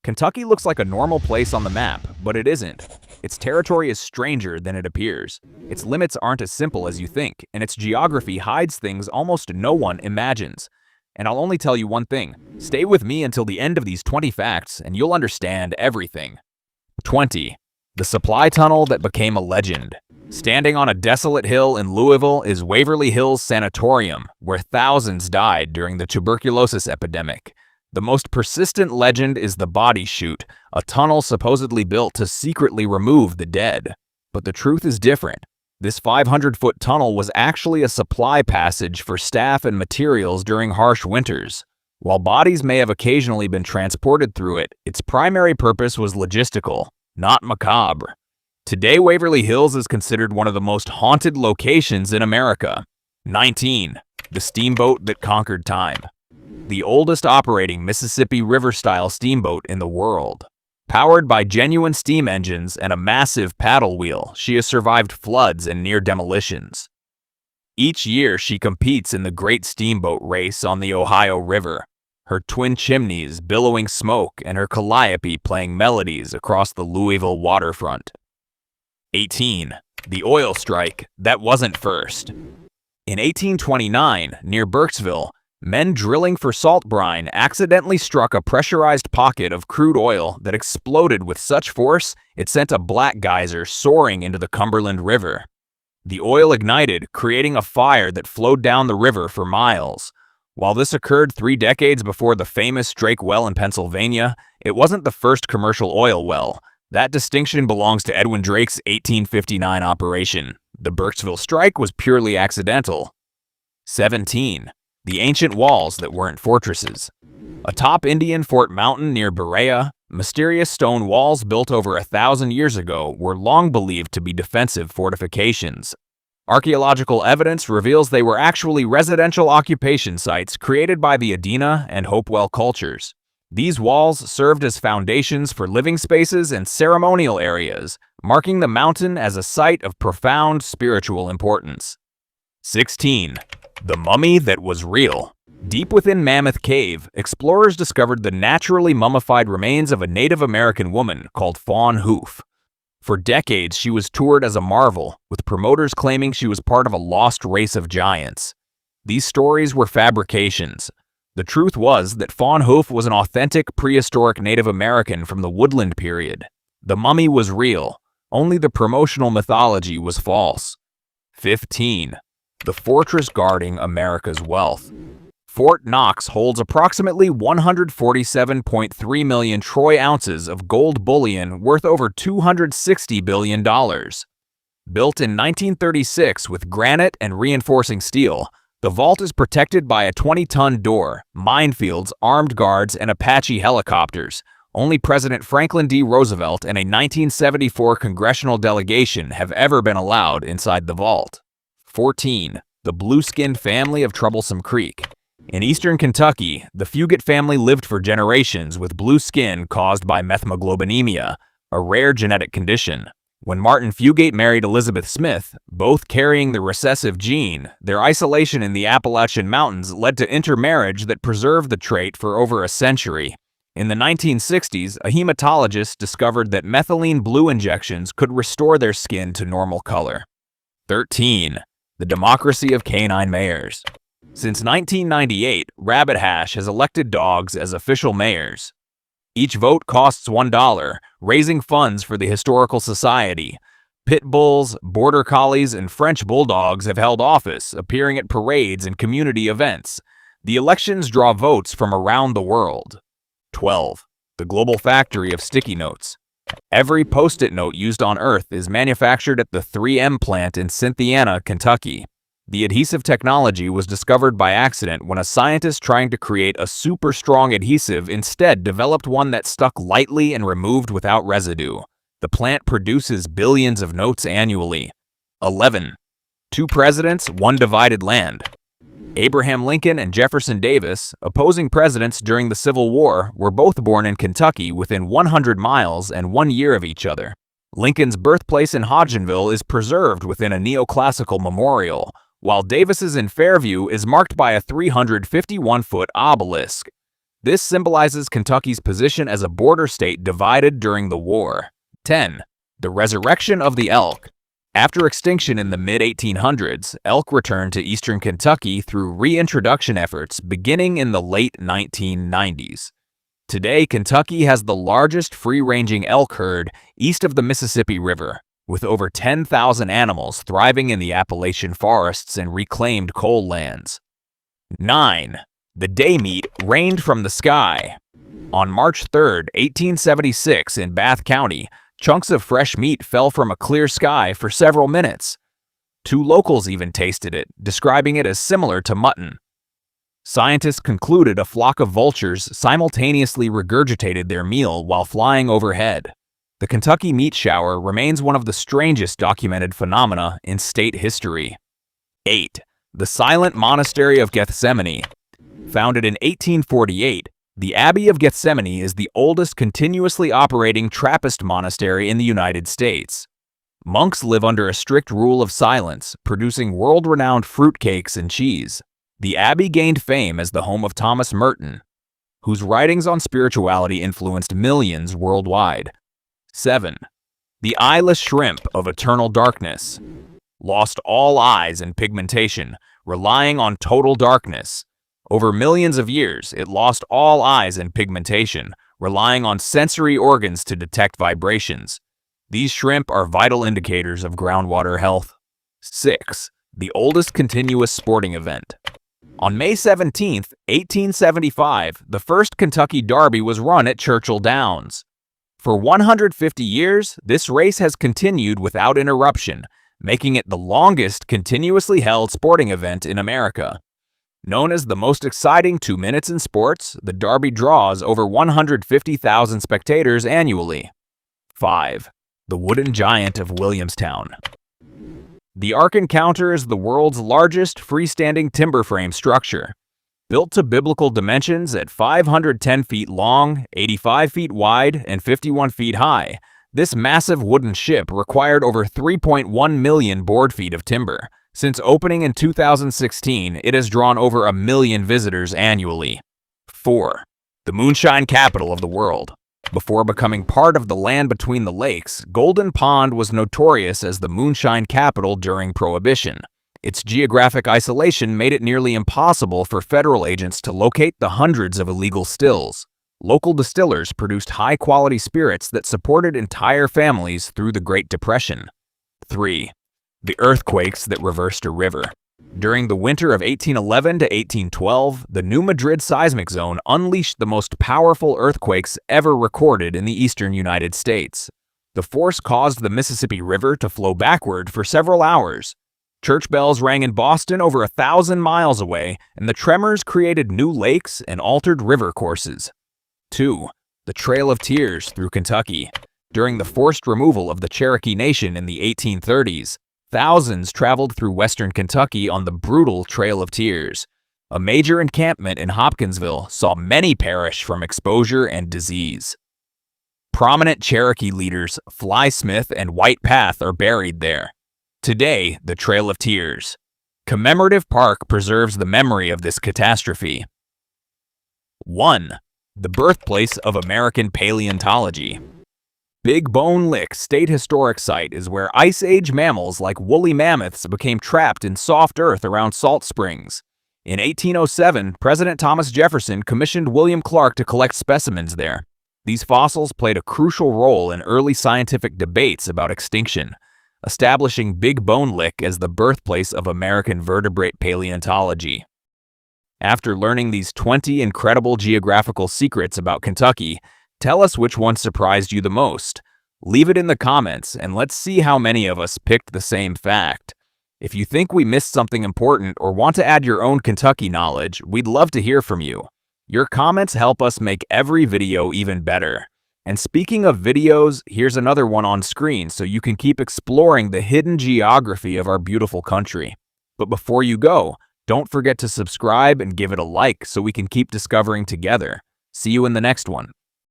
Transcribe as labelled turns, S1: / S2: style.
S1: Kentucky looks like a normal place on the map, but it isn't. Its territory is stranger than it appears. Its limits aren't as simple as you think, and its geography hides things almost no one imagines. And I'll only tell you one thing. Stay with me until the end of these 20 facts, and you'll understand everything. 20. The supply tunnel that became a legend. Standing on a desolate hill in Louisville is Waverly Hills Sanatorium, where thousands died during the tuberculosis epidemic. The most persistent legend is the body chute, a tunnel supposedly built to secretly remove the dead. But the truth is different. This 500-foot tunnel was actually a supply passage for staff and materials during harsh winters. While bodies may have occasionally been transported through it, its primary purpose was logistical, not macabre. Today, Waverly Hills is considered one of the most haunted locations in America. 19. The steamboat that conquered time. The oldest operating Mississippi River-style steamboat in the world. Powered by genuine steam engines and a massive paddle wheel, she has survived floods and near demolitions. Each year, she competes in the Great Steamboat Race on the Ohio River, her twin chimneys billowing smoke and her calliope playing melodies across the Louisville waterfront. 18. The oil strike that wasn't first. In 1829, near Burkesville, men drilling for salt brine accidentally struck a pressurized pocket of crude oil that exploded with such force it sent a black geyser soaring into the Cumberland River. The oil ignited, creating a fire that flowed down the river for miles. While this occurred 3 decades before the famous Drake well in Pennsylvania, it wasn't the first commercial oil well. That distinction belongs to Edwin Drake's 1859 operation. The Burkesville strike was purely accidental. 17. The ancient walls that weren't fortresses. Atop Indian Fort Mountain near Berea, mysterious stone walls built over 1,000 years ago were long believed to be defensive fortifications. Archaeological evidence reveals they were actually residential occupation sites created by the Adena and Hopewell cultures. These walls served as foundations for living spaces and ceremonial areas, marking the mountain as a site of profound spiritual importance. 16. The mummy that was real. Deep within Mammoth Cave, explorers discovered the naturally mummified remains of a Native American woman called Fawn Hoof. For decades, she was toured as a marvel, with promoters claiming she was part of a lost race of giants. These stories were fabrications. The truth was that Fawn Hoof was an authentic prehistoric Native American from the woodland period. The mummy was real, only the promotional mythology was false. 15. The fortress guarding America's wealth. Fort Knox holds approximately 147.3 million troy ounces of gold bullion worth over $260 billion. Built in 1936 with granite and reinforcing steel, the vault is protected by a 20-ton door, minefields, armed guards, and Apache helicopters. Only President Franklin D. Roosevelt and a 1974 congressional delegation have ever been allowed inside the vault. 14. The blue-skinned family of Troublesome Creek. In eastern Kentucky, the Fugate family lived for generations with blue skin caused by methemoglobinemia, a rare genetic condition. When Martin Fugate married Elizabeth Smith, both carrying the recessive gene, their isolation in the Appalachian Mountains led to intermarriage that preserved the trait for over a century. In the 1960s, a hematologist discovered that methylene blue injections could restore their skin to normal color. 13. The democracy of canine mayors. Since 1998, Rabbit Hash has elected dogs as official mayors. Each vote costs $1, raising funds for the Historical Society. Pit bulls, border collies, and French bulldogs have held office, appearing at parades and community events. The elections draw votes from around the world. 12. The global factory of sticky notes. Every Post-it note used on Earth is manufactured at the 3M plant in Cynthiana, Kentucky. The adhesive technology was discovered by accident when a scientist trying to create a super strong adhesive instead developed one that stuck lightly and removed without residue. The plant produces billions of notes annually. 11. 2 presidents, 1 divided land. Abraham Lincoln and Jefferson Davis, opposing presidents during the Civil War, were both born in Kentucky within 100 miles and 1 year of each other. Lincoln's birthplace in Hodgenville is preserved within a neoclassical memorial, while Davis's in Fairview is marked by a 351-foot obelisk. This symbolizes Kentucky's position as a border state divided during the war. 10. The resurrection of the elk. After extinction in the mid-1800s, elk returned to eastern Kentucky through reintroduction efforts beginning in the late 1990s. Today, Kentucky has the largest free-ranging elk herd east of the Mississippi River, with over 10,000 animals thriving in the Appalachian forests and reclaimed coal lands. 9. The day meat rained from the sky. On March 3, 1876, in Bath County, chunks of fresh meat fell from a clear sky for several minutes. 2 locals even tasted it, describing it as similar to mutton. Scientists concluded a flock of vultures simultaneously regurgitated their meal while flying overhead. The Kentucky meat shower remains one of the strangest documented phenomena in state history. 8. The silent Monastery of Gethsemane. Founded in 1848, the Abbey of Gethsemane is the oldest continuously operating Trappist monastery in the United States. Monks live under a strict rule of silence, producing world-renowned fruitcakes and cheese. The Abbey gained fame as the home of Thomas Merton, whose writings on spirituality influenced millions worldwide. 7. The eyeless shrimp of eternal darkness. Lost all eyes and pigmentation, relying on total darkness. Over millions of years, it lost all eyes and pigmentation, relying on sensory organs to detect vibrations. These shrimp are vital indicators of groundwater health. 6. The oldest continuous sporting event. On May 17, 1875, the first Kentucky Derby was run at Churchill Downs. For 150 years, this race has continued without interruption, making it the longest continuously held sporting event in America. Known as the most exciting 2 minutes in sports, the Derby draws over 150,000 spectators annually. 5. The Wooden Giant of Williamstown. The Ark Encounter is the world's largest freestanding timber frame structure. Built to biblical dimensions at 510 feet long, 85 feet wide, and 51 feet high, this massive wooden ship required over 3.1 million board feet of timber. Since opening in 2016, it has drawn over 1 million visitors annually. 4. The Moonshine capital of the world. Before becoming part of the land between the lakes, Golden Pond was notorious as the Moonshine capital during Prohibition. Its geographic isolation made it nearly impossible for federal agents to locate the hundreds of illegal stills. Local distillers produced high-quality spirits that supported entire families through the Great Depression. 3. The earthquakes that reversed a river. During the winter of 1811 to 1812, the New Madrid seismic zone unleashed the most powerful earthquakes ever recorded in the eastern United States. The force caused the Mississippi River to flow backward for several hours. Church bells rang in Boston over 1,000 miles away, and the tremors created new lakes and altered river courses. 2. The Trail of Tears through Kentucky. During the forced removal of the Cherokee Nation in the 1830s, thousands traveled through western Kentucky on the brutal Trail of Tears. A major encampment in Hopkinsville saw many perish from exposure and disease. Prominent Cherokee leaders Fly Smith and White Path are buried there. Today, the Trail of Tears. Commemorative Park preserves the memory of this catastrophe. 1. The birthplace of American paleontology. Big Bone Lick State Historic Site is where Ice Age mammals like woolly mammoths became trapped in soft earth around salt springs. In 1807, President Thomas Jefferson commissioned William Clark to collect specimens there. These fossils played a crucial role in early scientific debates about extinction, establishing Big Bone Lick as the birthplace of American vertebrate paleontology. After learning these 20 incredible geographical secrets about Kentucky, tell us which one surprised you the most. Leave it in the comments, and let's see how many of us picked the same fact. If you think we missed something important or want to add your own Kentucky knowledge, we'd love to hear from you. Your comments help us make every video even better. And speaking of videos, here's another one on screen so you can keep exploring the hidden geography of our beautiful country. But before you go, don't forget to subscribe and give it a like so we can keep discovering together. See you in the next one.